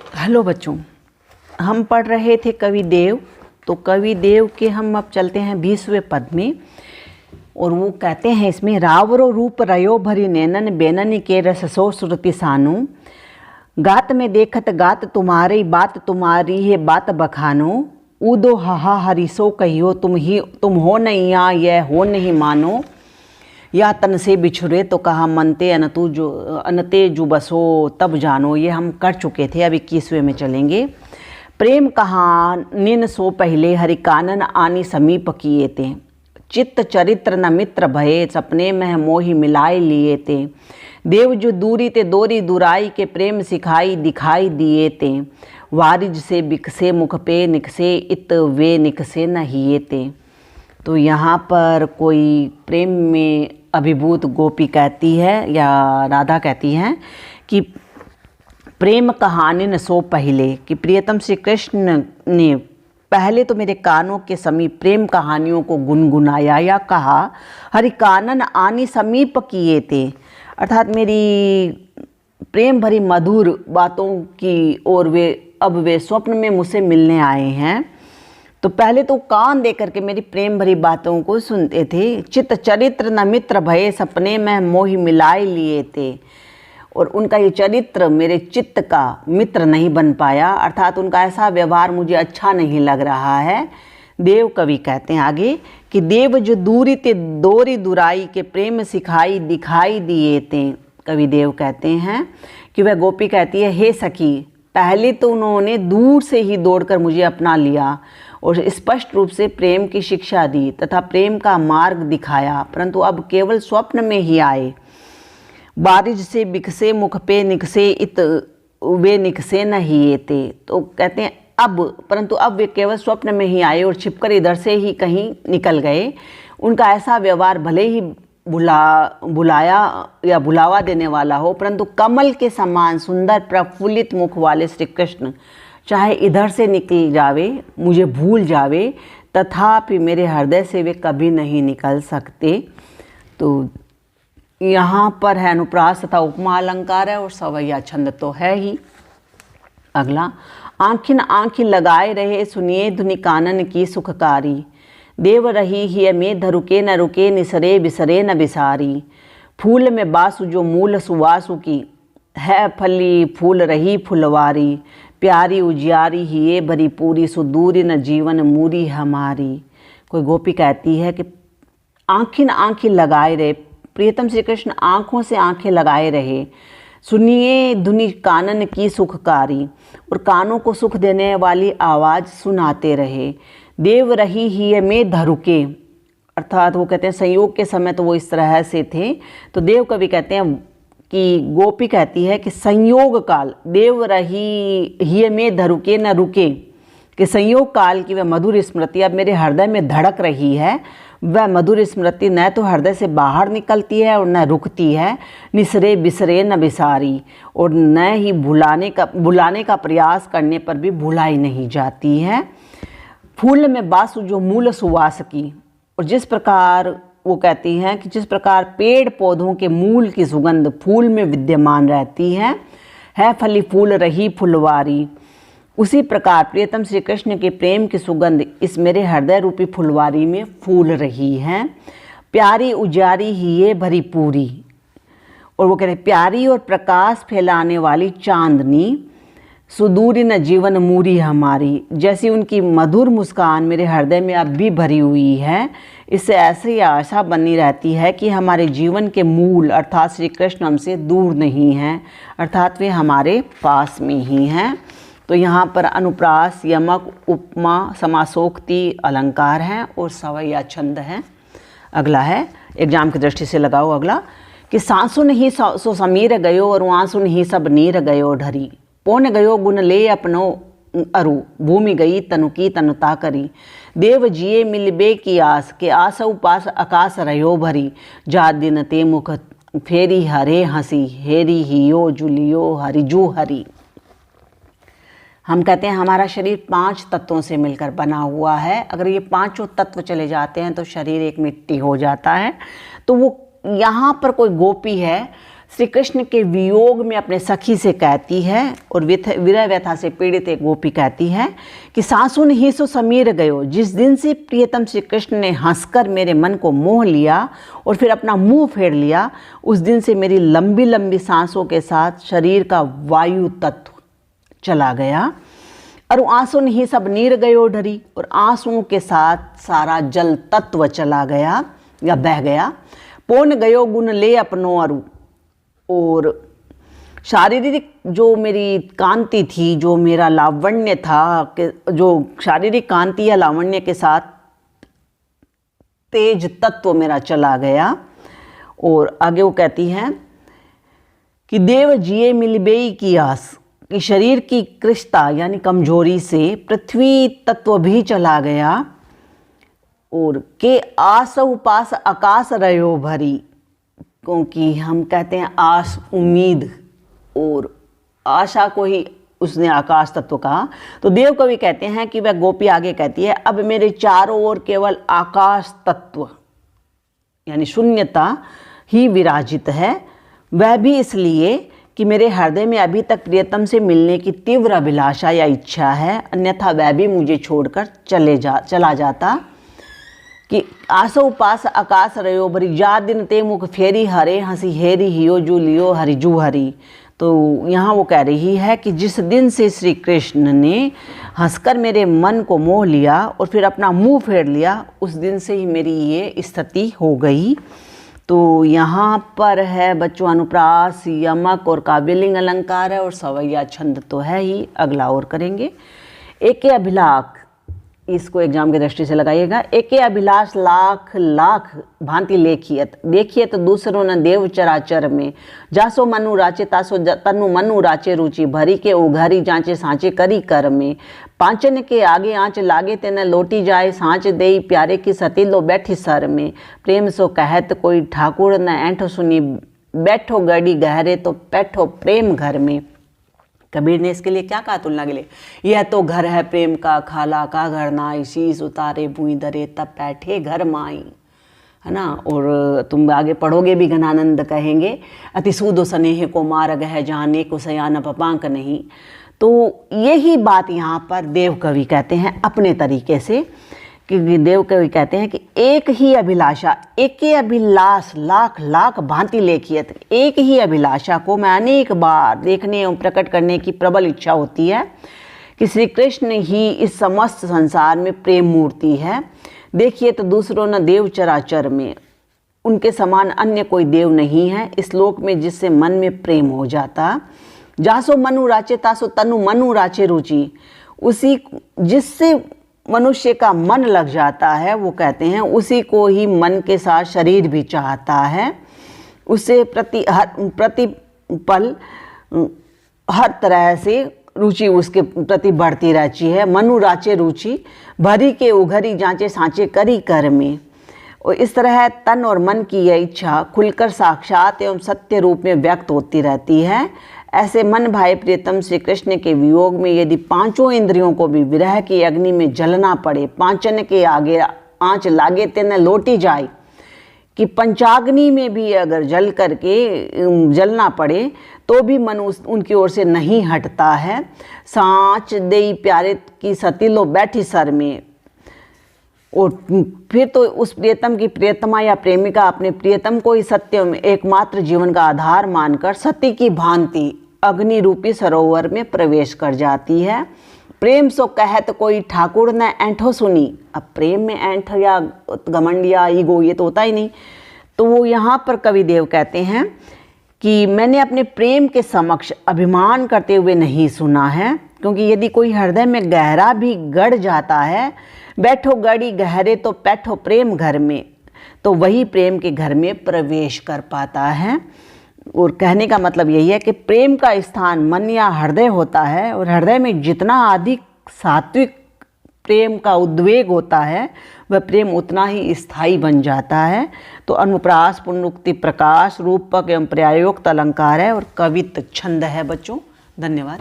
Hello बच्चों, हम पढ़ रहे थे कवि देव। तो कवि देव के हम अब चलते हैं 20वें पद में, और वो कहते हैं इसमें रावरो रूप रयो भरी नैनन बेनन के रससो श्रुति सानु, गात में देखत गात तुम्हारी बात तुम्हारी है बात बखानो, ऊदो हाहा हरिसो कहियो तुम हो नहीं या यह हो नहीं मानो, या तन से बिछुरे तो कहा मनते अनते जु बसो तब जानो। ये हम कर चुके थे, अब 21वें में चलेंगे। प्रेम कहानिन सो पहले हरि कानन आनी समीप किए ते, चित्त चरित्र न मित्र भये सपने में मोहि मिलाए लिए ते, देव जो दूरी ते दोरी दुराई के प्रेम सिखाई दिखाई दिए ते, वारिज से बिकसे मुख पे निकसे इत वे निकसे न हिए ते। तो यहाँ पर कोई प्रेम में अभिभूत गोपी कहती है या राधा कहती हैं कि प्रेम कहानी न सो पहले, कि प्रियतम श्री कृष्ण ने पहले तो मेरे कानों के समीप प्रेम कहानियों को गुनगुनाया या कहा, हरि कानन आनी समीप किए थे, अर्थात मेरी प्रेम भरी मधुर बातों की और वे स्वप्न में मुझसे मिलने आए हैं। तो पहले तो कान दे करके मेरी प्रेम भरी बातों को सुनते थे। चित्त चरित्र न मित्र भये सपने में मोहि मिलाए लिए थे, और उनका ये चरित्र मेरे चित्त का मित्र नहीं बन पाया, अर्थात उनका ऐसा व्यवहार मुझे अच्छा नहीं लग रहा है। देव कवि कहते हैं आगे कि देव जो दूरी ते दोरी दुराई के प्रेम सिखाई दिखाई दिए थे। कवि देव कहते हैं कि वह गोपी कहती है, हे सखी, पहले तो उन्होंने दूर से ही दौड़कर मुझे अपना लिया और स्पष्ट रूप से प्रेम की शिक्षा दी तथा प्रेम का मार्ग दिखाया, परंतु अब केवल स्वप्न में ही आए। बारिज से बिकसे मुख पे निकसे इत वे निकसे न हिए ते। तो कहते हैं परंतु अब वे केवल स्वप्न में ही आए और छिपकर इधर से ही कहीं निकल गए। उनका ऐसा व्यवहार भले ही बुलाया या बुलावा देने वाला हो, परंतु कमल के समान सुंदर प्रफुल्लित मुख वाले श्री कृष्ण चाहे इधर से निकल जावे, मुझे भूल जावे, तथापि मेरे हृदय से वे कभी नहीं निकल सकते। तो यहाँ पर है अनुप्रास तथा उपमा अलंकार है और सवैया छंद तो है ही। अगला, आँखिन आँखि लगाए रहे सुनिए धुनि कानन की सुखकारी, देव रही ही में धरुके न रुके निसरे बिसरे न बिसारी, फूल में बासु जो मूल सुवासु की, है फली फूल रही फुलवारी, प्यारी उजियारी ही ये भरी पूरी सुदूरी न जीवन मूरी हमारी। कोई गोपी कहती है कि आँखिन आँखि लगाए रहे, प्रियतम श्री कृष्ण आँखों से आँखें लगाए रहे, सुनिए धुनि कानन की सुखकारी, और कानों को सुख देने वाली आवाज़ सुनाते रहे। देव रही ही में धरुके, अर्थात वो कहते हैं संयोग के समय तो वो इस तरह से थे। तो देव कवि कहते हैं कि गोपी कहती है कि संयोग काल देव रही ही में धरुके न रुके, कि संयोग काल की वह मधुर स्मृति अब मेरे हृदय में धड़क रही है। वह मधुर स्मृति न तो हृदय से बाहर निकलती है और न रुकती है, निसरे बिसरे न बिसारी, और न ही भुलाने का प्रयास करने पर भी भुलाई नहीं जाती है। फूल में बासु जो मूल सुवास की, और जिस प्रकार वो कहती हैं कि जिस प्रकार पेड़ पौधों के मूल की सुगंध फूल में विद्यमान रहती है फली फूल रही फुलवारी, उसी प्रकार प्रियतम श्री कृष्ण के प्रेम की सुगंध इस मेरे हृदय रूपी फुलवारी में फूल रही है। प्यारी उजारी ही ये भरी पूरी, और वो कह रहे प्यारी और प्रकाश फैलाने वाली चांदनी, सुदूरी न जीवन मूरी हमारी, जैसी उनकी मधुर मुस्कान मेरे हृदय में अब भी भरी हुई है। इससे ऐसी आशा बनी रहती है कि हमारे जीवन के मूल अर्थात श्री कृष्ण हमसे दूर नहीं हैं, अर्थात वे हमारे पास में ही हैं। तो यहाँ पर अनुप्रास, यमक, उपमा, समासोक्ति अलंकार हैं और सवैया छंद हैं। अगला है, एग्जाम की दृष्टि से लगाओ अगला, कि सांसु नहीं सो समीर गयो और आंसू नहीं सब नीर गयो ढरी, पौन गयो गुण ले अपनो अरु, भूमि गई तनु की तनुता करी, देव जिये मिलबे की आस, के आस उपास आकाश रहो भरी, जा दिन ते मुख फेरी हरे हंसी, हेरी हियो जुलियो हरिजू हरी। हम कहते हैं हमारा शरीर 5 तत्वों से मिलकर बना हुआ है। अगर ये 5 तत्व चले जाते हैं तो शरीर एक मिट्टी हो जाता है। तो वो यहाँ पर कोई गोपी है श्री कृष्ण के वियोग में अपने सखी से कहती है और विरह व्यथा से पीड़ित एक गोपी कहती है कि सासुन ही सो समीर गयो, जिस दिन से प्रियतम श्री कृष्ण ने हंसकर मेरे मन को मोह लिया और फिर अपना मुंह फेर लिया, उस दिन से मेरी लंबी लंबी सांसों के साथ शरीर का वायु तत्व चला गया। और आंसू ही सब नीर गयो ढरी, और आंसुओं के साथ सारा जल तत्व चला गया या बह गया। पोन गयो गुण ले अपनो अरु, और शारीरिक जो मेरी कांति थी, जो मेरा लावण्य था, जो शारीरिक कांति या लावण्य के साथ तेज तत्व मेरा चला गया। और आगे वो कहती हैं कि देव जिए मिलबेई की आस, कि शरीर की कृशता यानी कमजोरी से पृथ्वी तत्व भी चला गया। और के आस उपास आकाश रयो भरी, क्योंकि हम कहते हैं आस उम्मीद, और आशा को ही उसने आकाश तत्व कहा। तो देव कवि कहते हैं कि वह गोपी आगे कहती है, अब मेरे चारों ओर केवल आकाश तत्व यानी शून्यता ही विराजित है। वह भी इसलिए कि मेरे हृदय में अभी तक प्रियतम से मिलने की तीव्र अभिलाषा या इच्छा है, अन्यथा वह भी मुझे छोड़कर चला जाता। कि आसो उपास आकाश रयो भरी, जा दिन ते मुख फेरी हरे, हंसी हेरी हियो जू लियो हरिजू हरी। तो यहाँ वो कह रही है कि जिस दिन से श्री कृष्ण ने हंसकर मेरे मन को मोह लिया और फिर अपना मुंह फेर लिया, उस दिन से ही मेरी ये स्थिति हो गई। तो यहाँ पर है बच्चों अनुप्रास, यमक और काव्यलिंग अलंकार है, और सवैया छंद तो है ही। अगला और करेंगे। एके अभिलाख, इसको एग्जाम की दृष्टि से लगाइएगा। एके अभिलाष लाख लाख भांति लेखियत, देखिए तो दूसरों न देव चराचर में, जासो मनु राचे तासो तनु मनु राचे रुचि, भरी के उघारी जांचे सांचे करी कर में, पांचन के आगे आंच लागे तेन लोटी जाए, सांच देई प्यारे की सती लो बैठी सर में, प्रेम सो कहत कोई ठाकुर न ऐंठो सुनी, बैठो गड़ी गहरे तो बैठो प्रेम घर में। कबीर ने इसके लिए क्या कहा तुलना के लिए, यह तो घर है प्रेम का, खाला का घर नाई, शीस उतारे भूई दरे तब बैठे घर माई, है ना। और तुम आगे पढ़ोगे भी घनानंद कहेंगे, अति सूदो स्नेह को मार्ग है जाने को सयान पपांक नहीं। तो यही बात यहाँ पर देव कवि कहते हैं अपने तरीके से, कि देव कवि कहते हैं कि एक ही अभिलाषा, एक ही अभिलाष लाख लाख भांति लेखियत, एक ही अभिलाषा को मैं अनेक बार देखने एवं प्रकट करने की प्रबल इच्छा होती है कि श्री कृष्ण ही इस समस्त संसार में प्रेम मूर्ति है। देखिए तो दूसरों न देव चराचर में, उनके समान अन्य कोई देव नहीं है इस लोक में जिससे मन में प्रेम हो जाता। जासो मनु राचे तासो तनु मनु राचे रुचि, उसी जिससे मनुष्य का मन लग जाता है, वो कहते हैं उसी को ही मन के साथ शरीर भी चाहता है। उसे प्रतिपल हर तरह से रुचि उसके प्रति बढ़ती रहती है। मनु राचे रुचि, भरी के उघरी जांचे सांचे करी कर में। और इस तरह तन और मन की यह इच्छा खुलकर साक्षात एवं सत्य रूप में व्यक्त होती रहती है। ऐसे मन भाई प्रियतम श्री कृष्ण के वियोग में यदि पांचों इंद्रियों को भी विरह की अग्नि में जलना पड़े, पांचन के आगे आंच लागे तेन लौटी जाए, कि पंचाग्नि में भी अगर जल करके जलना पड़े तो भी मन उनकी ओर से नहीं हटता है। सांच देई प्यारे की सती लो बैठी सर में, और फिर तो उस प्रियतम की प्रियतमा या प्रेमिका अपने प्रियतम को ही सत्य में एकमात्र जीवन का आधार मानकर सती की भांति अग्नि रूपी सरोवर में प्रवेश कर जाती है। प्रेम सो कहत कोई ठाकुर न ऐंठो सुनी, अब प्रेम में ऐंठ या घमंड या ईगो ये तो होता ही नहीं। तो वो यहाँ पर कवि देव कहते हैं कि मैंने अपने प्रेम के समक्ष अभिमान करते हुए नहीं सुना है, क्योंकि यदि कोई हृदय में गहरा भी गड़ जाता है, बैठो गड़ी गहरे तो बैठो प्रेम घर में, तो वही प्रेम के घर में प्रवेश कर पाता है। और कहने का मतलब यही है कि प्रेम का स्थान मन या हृदय होता है, और हृदय में जितना अधिक सात्विक प्रेम का उद्वेग होता है वह प्रेम उतना ही स्थायी बन जाता है। तो अनुप्रास पुनरुक्ति प्रकाश रूपक एवं पर्यायोक्त अलंकार है और कवित छंद है बच्चों। धन्यवाद।